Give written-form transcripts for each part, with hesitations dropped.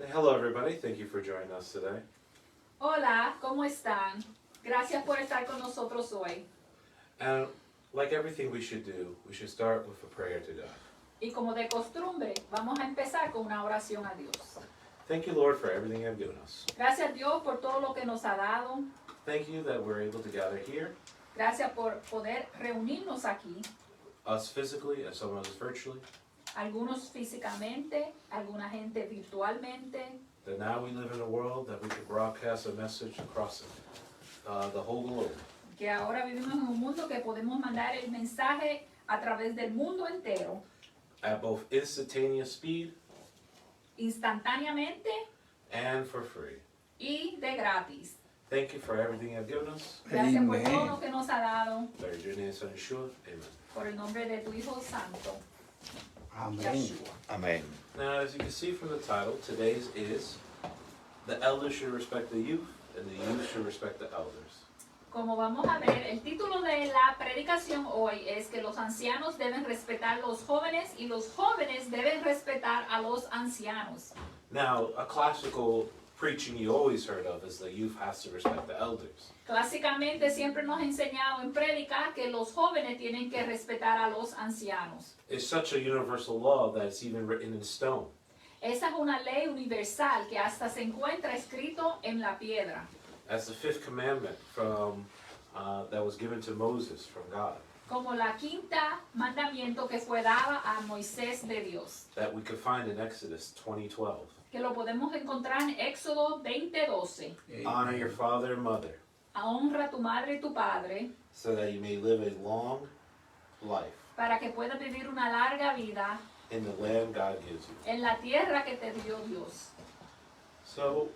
Hey, hello everybody, thank you for joining us today. Hola, ¿cómo están? Gracias por estar con nosotros hoy. And like everything we should do, we should start with a prayer to God. Y como de costumbre, vamos a empezar con una oración a Dios. Thank you, Lord, for everything you've given us. Gracias a Dios por todo lo que nos ha dado. Thank you that we're able to gather here, Gracias por poder reunirnos aquí, us physically and some of us virtually, algunos físicamente, alguna gente virtualmente. that now we live in a world that we can broadcast a message across the whole globe. Que ahora vivimos en un mundo que podemos mandar el mensaje a través del mundo entero, At both instantaneous speed instantáneamente and for free. y de gratis. Thank you for everything you've given us. Gracias por todo Amen. lo que nos ha dado, By your name, Son Yeshua. Amen. por el nombre de tu Hijo Santo, Amén. Yeshua. Amén. Now, as you can see from the title, today's is the elders should respect the youth, and the youth should respect the elders. Como vamos a ver, el título de la predicación hoy es que los ancianos deben respetar a los jóvenes y los jóvenes deben respetar a los ancianos. Now, a classical preaching you always heard of is the youth has to respect the elders. Clásicamente siempre nos ha enseñado en prédica que los jóvenes tienen que respetar a los ancianos. It's such a universal law that it's even written in stone. Esa es una ley universal que hasta se encuentra escrito en la piedra, As the fifth commandment that was given to Moses from God, como la quinta mandamiento que fue dada a Moisés de Dios, that we could find in Exodus 20:12. que lo podemos encontrar en Éxodo 20:12. Honor your father and mother, Honra a tu madre y tu padre, so that you may live a long life para que puedas vivir una larga vida in the land God gives you. en la tierra que te dio Dios. So,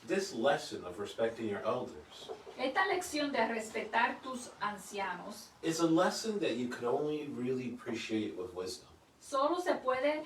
this lesson of respecting your elders Esta lección de respetar tus ancianos is a lesson that you could only really appreciate with wisdom. solo se puede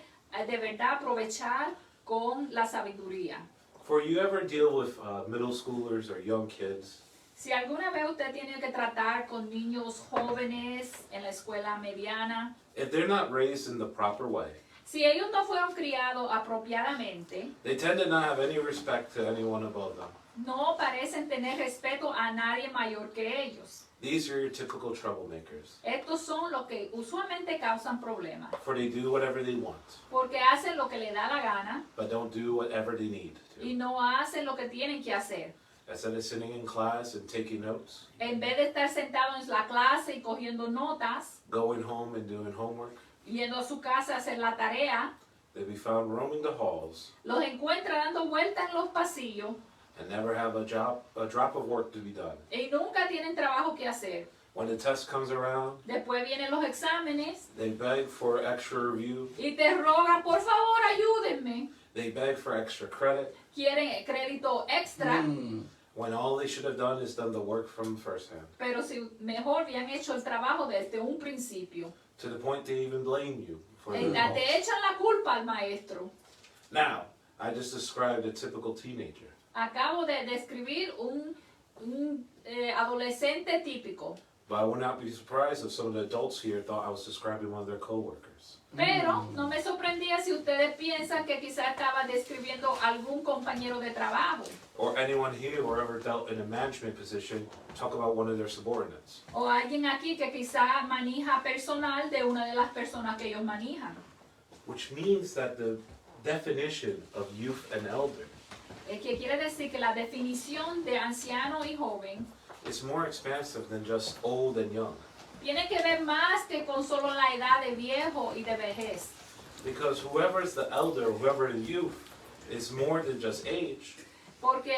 de verdad aprovechar con la sabiduría. For you ever deal with middle schoolers or young kids, Si alguna vez usted tiene que tratar con niños jóvenes en la escuela mediana, if they're not raised in the proper way, si ellos no fueron criados apropiadamente, they tend to not have any respect to anyone above them. no parecen tener respeto a nadie mayor que ellos. These are your typical troublemakers, Estos son los que usualmente causan problemas, for they do whatever they want, porque hacen lo que le da la gana but don't do whatever they need y to. no hacen lo que tienen que hacer. Instead of sitting in class and taking notes, En vez de estar sentados en la clase y cogiendo notas, going home and doing homework, yendo a su casa a hacer la tarea, they be found roaming the halls los encuentra dando vueltas en los pasillos and never have a drop of work to be done. y nunca tienen trabajo que hacer. When the test comes around, Después vienen los exámenes they beg for extra review, y te rogan, por favor, ayúdenme. they beg for extra credit, Quieren crédito extra, when all they should have done is done the work from firsthand, pero si mejor habían hecho el trabajo desde un principio. to the point they even blame you for Te the results. echan la culpa al maestro. Now, I just described a typical teenager. Acabo de describir un adolescente típico, But I would not be surprised if some of the adults here thought I was describing one of their coworkers. pero no me sorprendía si ustedes piensan que quizás estaba describiendo algún compañero de trabajo Or anyone here who ever dealt in a management position talk about one of their subordinates. o alguien aquí que quizás maneja personal de una de las personas que ellos manejan. Which means that the definition of youth and elder Que quiere decir que la definición de anciano y joven is more expansive than just old and young. tiene que ver más que con solo la edad de viejo y de vejez. Because whoever is the elder, whoever is youth, is more than just age. Porque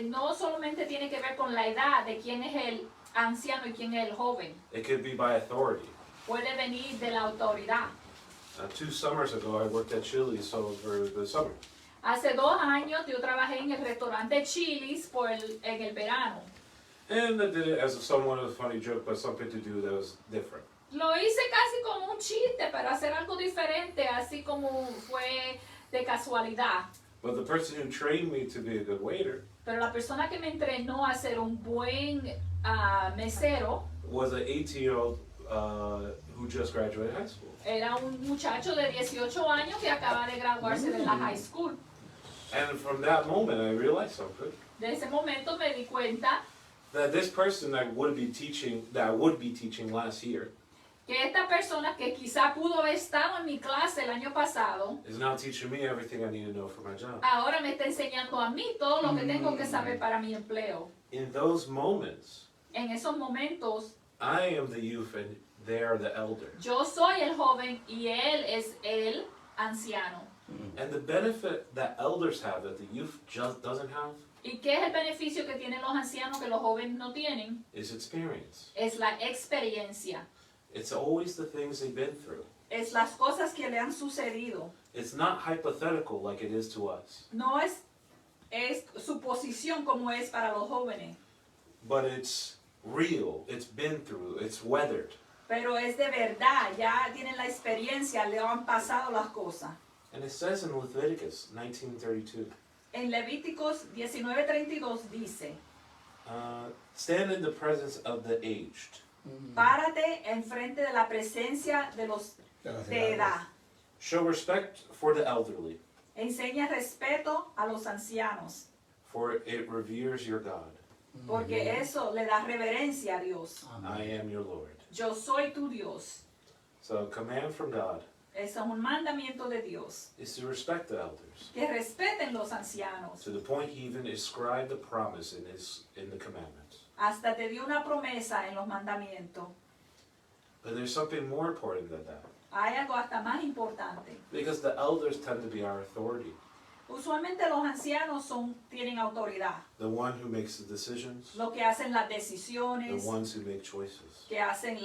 no solamente tiene que ver con la edad de quién es el anciano y quién es el joven. It could be by authority. Puede venir de la autoridad. 2 summers ago, I worked at Chili's for the summer. Hace 2 años yo trabajé en el restaurante Chili's en el verano. And I did it as somewhat of a funny joke, but something to do that was different. Lo hice casi como un chiste para hacer algo diferente, así como fue de casualidad. But the person who trained me to be a good waiter Pero la persona que me entrenó a ser un buen mesero was an 18-year-old who just graduated high school. era un muchacho de 18 años que acaba de graduarse de la high school. And from that moment, I realized something. De ese momento me di cuenta That this person that I would be teaching last year que esta persona que quizá pudo haber estado en mi clase el año pasado, is now teaching me everything I need to know for my job. ahora me está enseñando a mí todo lo que tengo que saber para mi empleo. In those moments, En esos momentos, I am the youth and they are the elder. yo soy el joven y él es el anciano. And the benefit that elders have that the youth just doesn't have ¿Y qué es el beneficio que tienen los ancianos que los jóvenes no tienen? is experience. Es la experiencia. It's always the things they've been through. Es las cosas que le han sucedido. It's not hypothetical like it is to us, No es suposición como es para los jóvenes, but it's real, it's been through, it's weathered. pero es de verdad, ya tienen la experiencia, le han pasado las cosas. And it says in Leviticus 19:32, En Levíticos 19:32 dice, stand in the presence of the aged. párate enfrente de la presencia de los de edad. Show respect for the elderly, Enseña respeto a los ancianos, for it reveres your God. porque eso le da reverencia a Dios. I am your Lord. Yo soy tu Dios. So a command from God Eso es un mandamiento de Dios. is to respect the elders. Que respeten los ancianos. To the point he even ascribed the promise in the commandments. Hasta te dio una promesa en los mandamientos. But there's something more important than that. Hay algo hasta más importante. Because the elders tend to be our authority. Usualmente los ancianos tienen autoridad. The one who makes the decisions. Los que hacen las The decisiones, ones who make choices. que hacen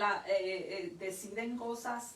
deciden cosas.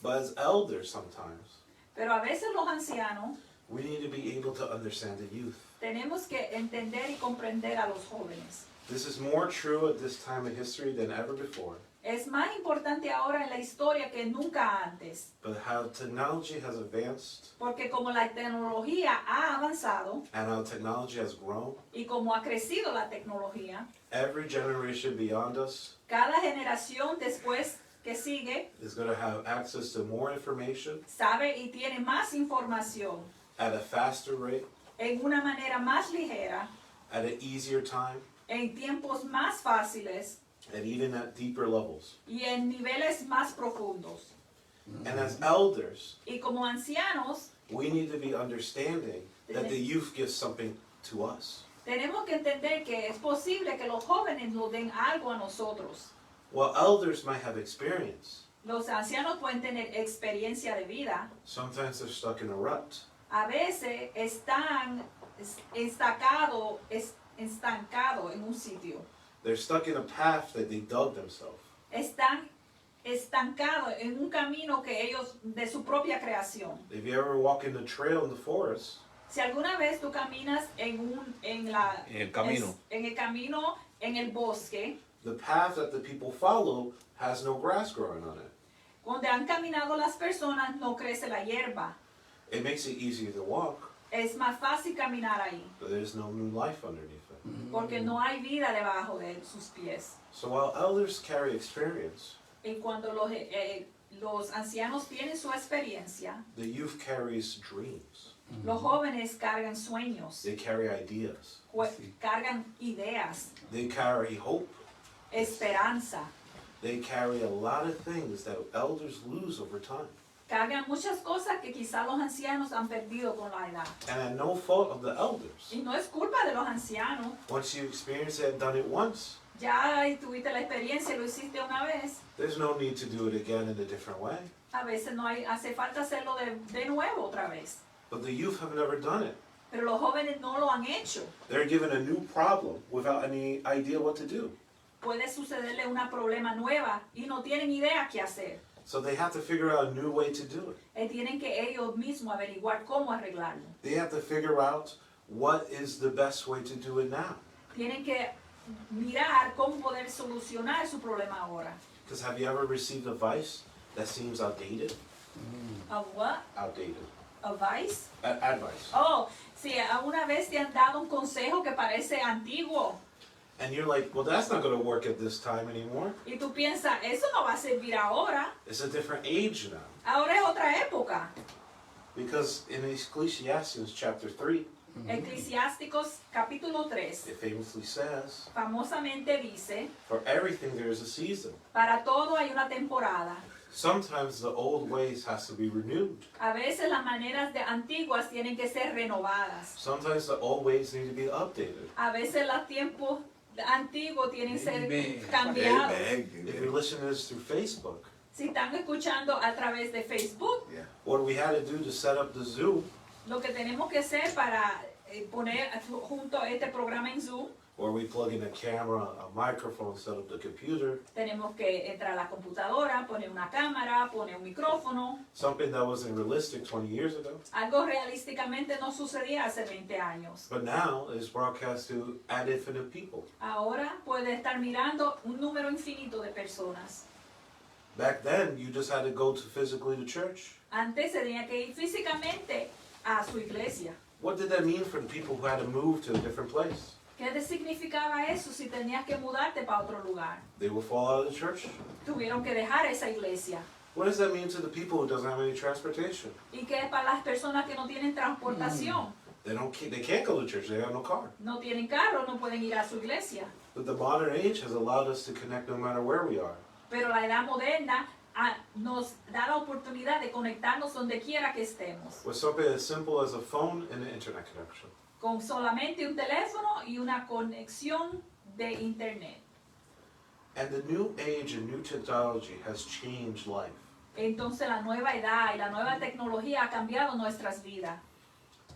But as elders sometimes, Pero a veces los ancianos we need to be able to understand the youth. tenemos que entender y comprender a los jóvenes. This is more true at this time in history than ever before. Es más importante ahora en la historia que nunca antes. But how technology has advanced Porque como la tecnología ha avanzado and how technology has grown, y como ha crecido la tecnología, every generation beyond us cada generación después que sigue is going to have access to more information sabe y tiene más información at a faster rate, en una manera más ligera, at an easier time, en tiempos más fáciles and even at deeper levels. y en niveles más profundos. And as elders, Y como ancianos, we need to be understanding that the youth gives something to us. tenemos que entender que es posible que los jóvenes nos den algo a nosotros. While elders might have experience, Los ancianos pueden tener experiencia de vida. sometimes they're stuck in a rut. A veces están estancados en un sitio. They're stuck in a path that they dug themselves. Están estancados en un camino que ellos, de su propia creación. If you ever walk in the trail in the forest, Si alguna vez tú caminas en el camino. en el camino, en el bosque, the path that the people follow has no grass growing on it. donde han caminado las personas, no crece la hierba. It makes it easier to walk, Es más fácil caminar ahí, but there's no new life underneath it. porque no hay vida debajo de sus pies. So while elders carry experience, Y cuando los ancianos tienen su experiencia, the youth carries dreams. los jóvenes cargan sueños, They carry ideas. cargan ideas, They carry hope. esperanza, They carry a lot of things that elders lose over time. cargan muchas cosas que quizá los ancianos han perdido con la edad. And at no fault of the elders. Y no es culpa de los ancianos. Once you experience it and done it once, Ya tuviste la experiencia, lo hiciste una vez. there's no need to do it again in a different way. A veces no hace falta hacerlo de nuevo otra vez. But the youth have never done it. Pero los jóvenes no lo han hecho. They're given a new problem without any idea what to do. Puede sucederle una problema nueva y no tienen idea qué hacer. So they have to figure out a new way to do it. Tienen que ellos mismos averiguar cómo arreglarlo. They have to figure out what is the best way to do it now. Tienen que mirar cómo poder solucionar su problema ahora. Because have you ever received advice that seems outdated? ¿A what? Outdated. ¿Advice? Advice. Oh, si alguna vez te han dado un consejo que parece antiguo And you're like, well, that's not going to work at this time anymore. y tú piensas, eso no va a servir ahora. It's a different age now. Ahora es otra época. Because in Ecclesiastes chapter 3, Eclesiásticos capítulo 3 it famously says, famosamente dice, for everything there is a season. para todo hay una temporada. Sometimes the old ways has to be renewed. A veces las maneras antiguas tienen que ser renovadas. Sometimes the old ways need to be updated. A veces los tiempos antiguos tienen que ser Amen. cambiados. Amen. If you're listening to this through Facebook, Si están escuchando a través de Facebook, Yeah. what we had to do to set up the Zoom, lo que tenemos que hacer para poner junto este programa en Zoom, where we plug in a camera, a microphone, set up the computer, tenemos que entrar a la computadora, poner una cámara, poner un micrófono. something that wasn't realistic 20 years ago. Algo realísticamente no sucedía hace 20 años. But now it's broadcast to ad infinitum people. Ahora puede estar mirando un número infinito de personas. Back then, you just had to go to physically to church. Antes se tenía que ir físicamente a su iglesia. What did that mean for the people who had to move to a different place? ¿Qué te significaba eso si tenías que mudarte para otro lugar? They would fall out of the church. Tuvieron que dejar esa iglesia. What does that mean to the people who doesn't have any transportation? ¿Y qué es para las personas que no tienen transportación? They can't go to church. They have no car. No tienen carro, no pueden ir a su iglesia. But the modern age has allowed us to connect no matter where we are. Pero la edad moderna nos da la oportunidad de conectarnos donde quiera que estemos. With something as simple as a phone and an internet connection. Con solamente un teléfono y una conexión de internet. And the new age and new technology has changed life. Entonces la nueva edad y la nueva tecnología ha cambiado nuestras vidas.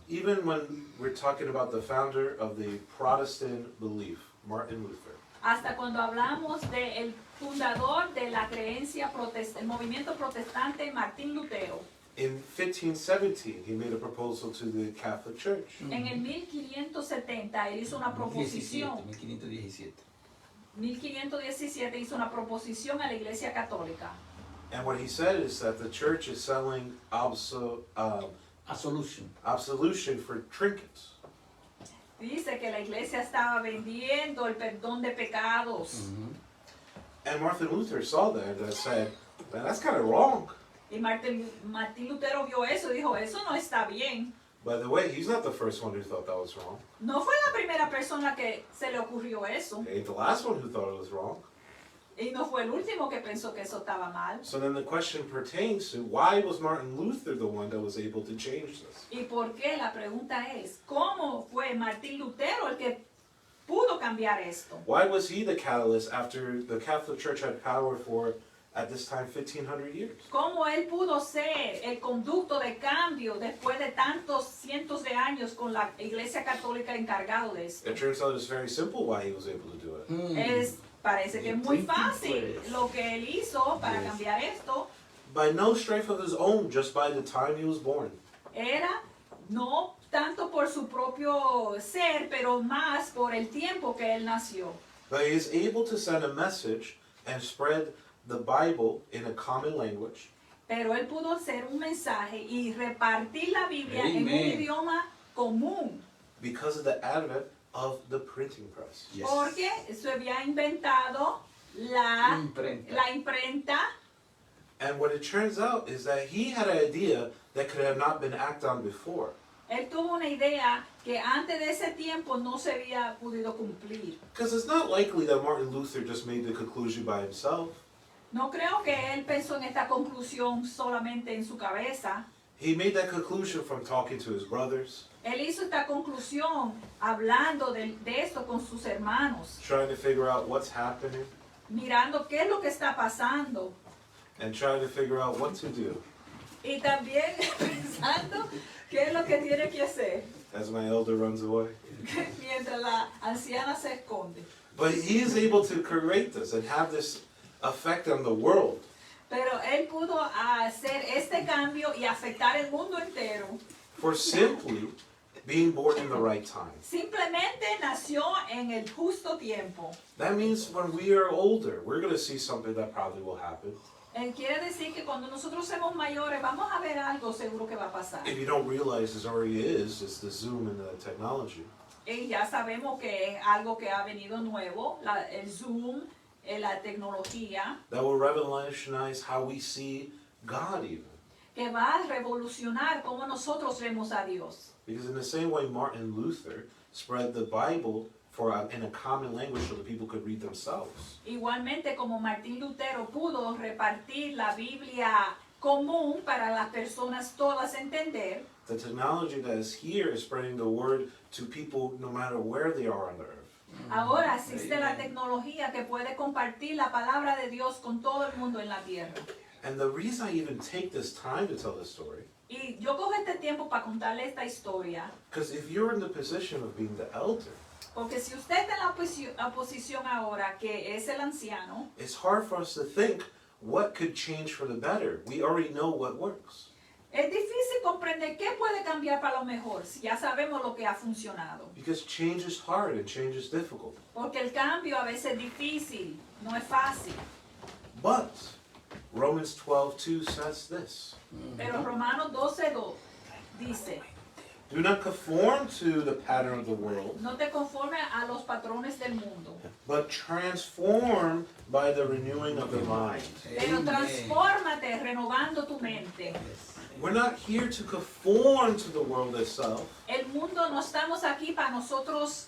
Even when we're talking about the founder of the Protestant belief, Martin Luther. Hasta cuando hablamos del fundador de la creencia el movimiento protestante, Martín Lutero. In 1517, he made a proposal to the Catholic Church. En el 1570 él hizo una proposición. 1517. 1517 hizo una proposición a la Iglesia Católica. And what he said is that the church is selling absolution for trinkets. Dice que la iglesia estaba vendiendo el perdón de pecados. And Martin Luther saw that and said, man, that's kind of wrong. Y Martín Lutero vio eso y dijo, eso no está bien. By the way, he's not the first one who thought that was wrong. No fue la primera persona que se le ocurrió eso. He ain't the last one who thought it was wrong. Y no fue el último que pensó que eso estaba mal. So then the question pertains to, why was Martin Luther the one that was able to change this? ¿Y por qué? La pregunta es, ¿cómo fue Martín Lutero el que pudo cambiar esto? Why was he the catalyst after the Catholic Church had power for, at this time, 1,500 years? ¿Cómo él pudo ser el conducto de cambio después de tantos cientos de años con la Iglesia Católica encargado de esto? It turns out it's very simple why he was able to do it. Parece que es muy fácil lo que él hizo para cambiar esto. By no strife of his own, just by the time he was born. Era no tanto por su propio ser, pero más por el tiempo que él nació. But he is able to send a message and spread the Bible in a common language. Pero él pudo hacer un mensaje y repartir la Biblia en un Amen. idioma común. Because of the advent of the printing press. Yes. Porque se había inventado la imprenta. And what it turns out is that he had an idea that could have not been acted on before. Él tuvo una idea que antes de ese tiempo no se había podido cumplir. Because it's not likely that Martin Luther just made the conclusion by himself. No creo que él pensó en esta conclusión solamente en su cabeza. He made that conclusion from talking to his brothers, Él hizo esta conclusión hablando de esto con sus hermanos, trying to figure out what's happening, mirando qué es lo que está pasando and trying to figure out what to do. y también pensando qué es lo que tiene que hacer As my elder runs away. mientras la anciana se esconde. But he is able to create this and have this effect on the world. Pero él pudo hacer este cambio y afectar el mundo entero. For simply being born in the right time. Simplemente nació en el justo tiempo. That means when we are older, we're going to see something that probably will happen. Él quiere decir que cuando nosotros somos mayores vamos a ver algo seguro que va a pasar. If you don't realize this already is, it's the Zoom and the technology. Y ya sabemos que es algo que ha venido nuevo, el Zoom, la tecnología, That will revolutionize how we see God even. que va a revolucionar cómo nosotros vemos a Dios. Because in the same way Martin Luther spread the Bible in a common language so that people could read themselves. Igualmente como Martín Lutero pudo repartir la Biblia común para las personas todas entender, The technology that is here is spreading the word to people no matter where they are on the earth. ahora existe la tecnología que puede compartir la palabra de Dios con todo el mundo en la tierra. And the reason I even take this time to tell this story, Y yo cojo este tiempo para contarle esta historia, because if you're in the position of being the elder, porque si usted está en la posición ahora que es el anciano, it's hard for us to think what could change for the better. We already know what works. es difícil comprender qué puede cambiar para lo mejor si ya sabemos lo que ha funcionado. Because change is hard and change is difficult. Porque el cambio a veces es difícil, no es fácil. But Romans 12:2 says this. Pero Romanos 12:2 dice, Do not conform to the pattern of the world, no te conformes a los patrones del mundo, but transform by the renewing of the mind. pero transfórmate renovando tu mente. We're not here to conform to the world itself, El mundo no estamos aquí para nosotros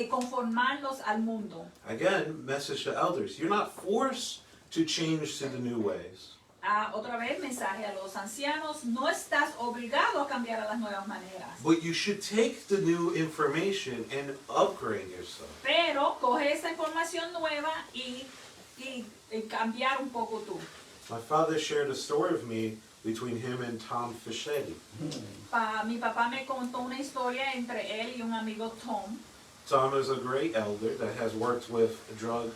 conformarnos al mundo. again, message to elders. You're not forced to change to the new ways. Otra vez, mensaje a los ancianos, no estás obligado a cambiar a las nuevas maneras. But you should take the new information and upgrade yourself. Pero coge esa información nueva y cambiar un poco tú. My father shared a story with me between him and Tom Fischetti. Mi papá me contó una historia entre él y un amigo Tom. Tom is a great elder that has worked with drug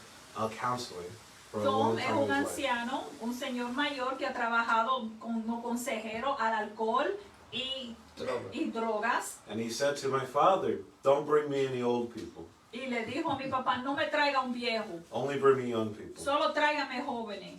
counseling for a long Tom es time un in his life. anciano, un señor mayor que ha trabajado como consejero al alcohol y drogas. And he said to my father, don't bring me any old people. Y le dijo a mi papá, no me traiga un viejo, Only bring me young people. solo tráigame jóvenes.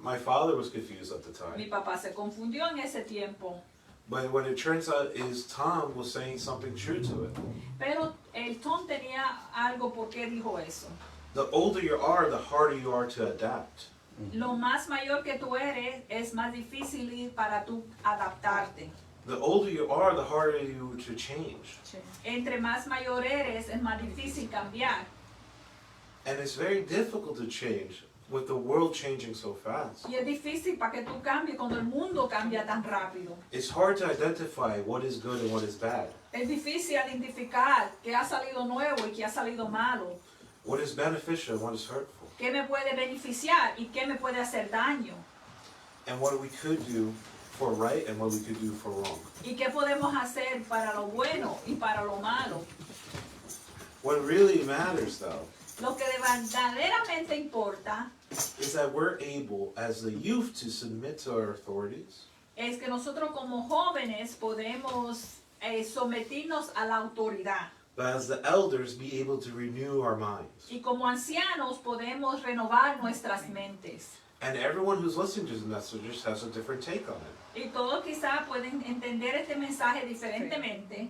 My father was confused at the Mi time. papá se confundió en ese tiempo. But what it turns out is Tom was saying something true to it. Pero el Tom tenía algo por qué dijo eso. The older you are, the harder you are to adapt. Lo más mayor que tú eres es más difícil para tú adaptarte. The older you are, the harder you to change. Entre más mayor eres, es más difícil cambiar. And it's very difficult to change with the world changing so fast. Y es difícil para que tú cambies cuando el mundo cambia tan rápido. It's hard to identify what is good and what is bad, Es difícil identificar qué ha salido nuevo y qué ha salido malo. what is beneficial and what is hurtful, Qué me puede beneficiar y qué me puede hacer daño. and what we could do for right and what we could do for wrong. Y qué podemos hacer para lo bueno y para lo malo. What really matters, though, Lo que verdaderamente importa is that we're able, as the youth, to submit to our authorities, es que nosotros como jóvenes podemos someternos a la autoridad. but as the elders, be able to renew our minds. Y como ancianos podemos renovar nuestras mentes. And everyone who's listening to this message just has a different take on it. Y todos quizás pueden entender este mensaje diferentemente.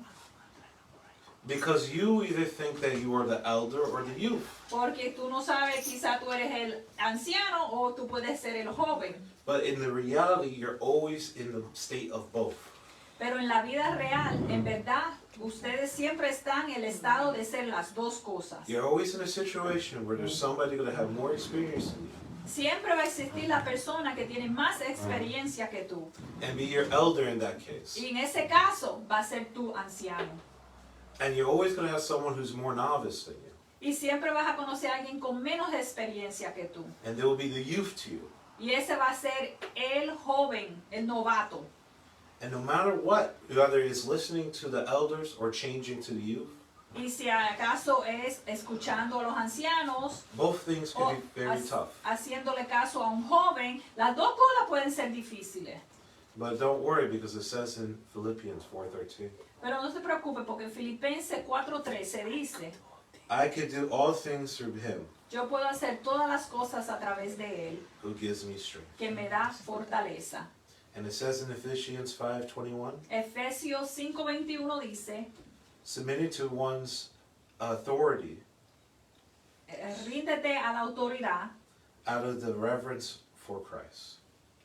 Because you either think that you are the elder or the youth. Porque tú no sabes, quizás tú eres el anciano o tú puedes ser el joven. But in the reality, you're always in the state of both. Pero en la vida real, en verdad, ustedes siempre están en el estado de ser las dos cosas. You're always in a situation where there's somebody going to have more experience than you Siempre va a existir la persona que tiene más experiencia que tú. and be your elder in that case. Y en ese caso va a ser tu anciano. And you're always going to have someone who's more novice than you. Y siempre vas a conocer a alguien con menos experiencia que tú. And they will be the youth to you. Y ese va a ser el joven, el novato. And no matter what, whether it's listening to the elders or changing to the youth, Y si acaso es escuchando a los ancianos both things o can be very tough. haciéndole caso a un joven, las dos cosas pueden ser difíciles. But don't worry, because it says in Philippians 4:13, Pero no se preocupe porque en Filipenses 4:13 dice, I can do all things through him yo puedo hacer todas las cosas a través de Él, who gives me strength. que me da fortaleza. And it says in Ephesians 5:21, Efesios 5:21 dice, submitting to one's authority ríndete a la autoridad out of the reverence for Christ.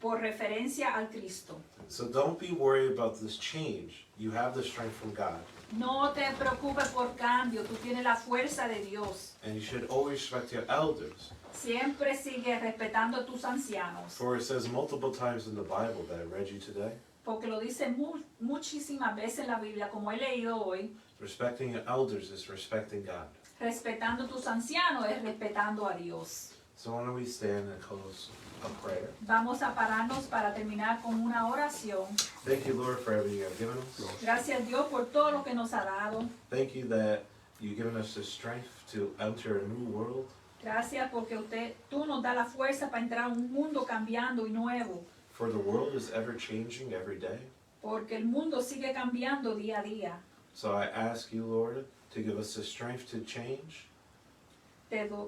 por referencia al Cristo. So don't be worried about this change. You have the strength from God. No te preocupes por cambio, tú tienes la fuerza de Dios. And you should always respect your elders. Siempre sigue respetando a tus ancianos, For it says multiple times in the Bible that I read you today, porque lo dice muchísimas veces en la Biblia, como he leído hoy. respecting your elders is respecting God. Respetando a tus ancianos es respetando a Dios. So why don't we stand and close a prayer? Vamos a pararnos para terminar con una oración. Thank you, Lord, for everything you have given us. Gracias a Dios por todo lo que nos ha dado. Thank you that you've given us the strength to enter a new world. Gracias porque tú nos das la fuerza para entrar a un mundo cambiando y nuevo. For the world is ever changing every day. Porque el mundo sigue cambiando día a día. So I ask you, Lord, to give us the strength to change.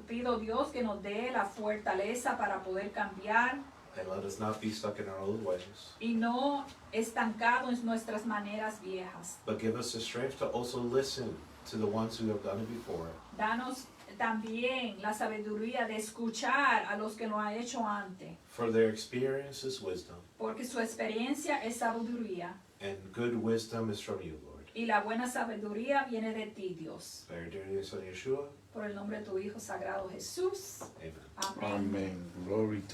Pido Dios que nos dé la fortaleza para poder cambiar And let us not be stuck in our old ways. y no estancados en nuestras maneras viejas. But give us the strength to also listen to the ones who have done it before. Danos también la sabiduría de escuchar a los que lo han hecho antes, For their experience is wisdom. porque su experiencia es sabiduría And good wisdom is from you, Lord. y la buena sabiduría viene de ti, Dios. By your dear name, Son Yeshua. Por el nombre de tu Hijo sagrado Jesús. Amen. Amén. Amen. Glory to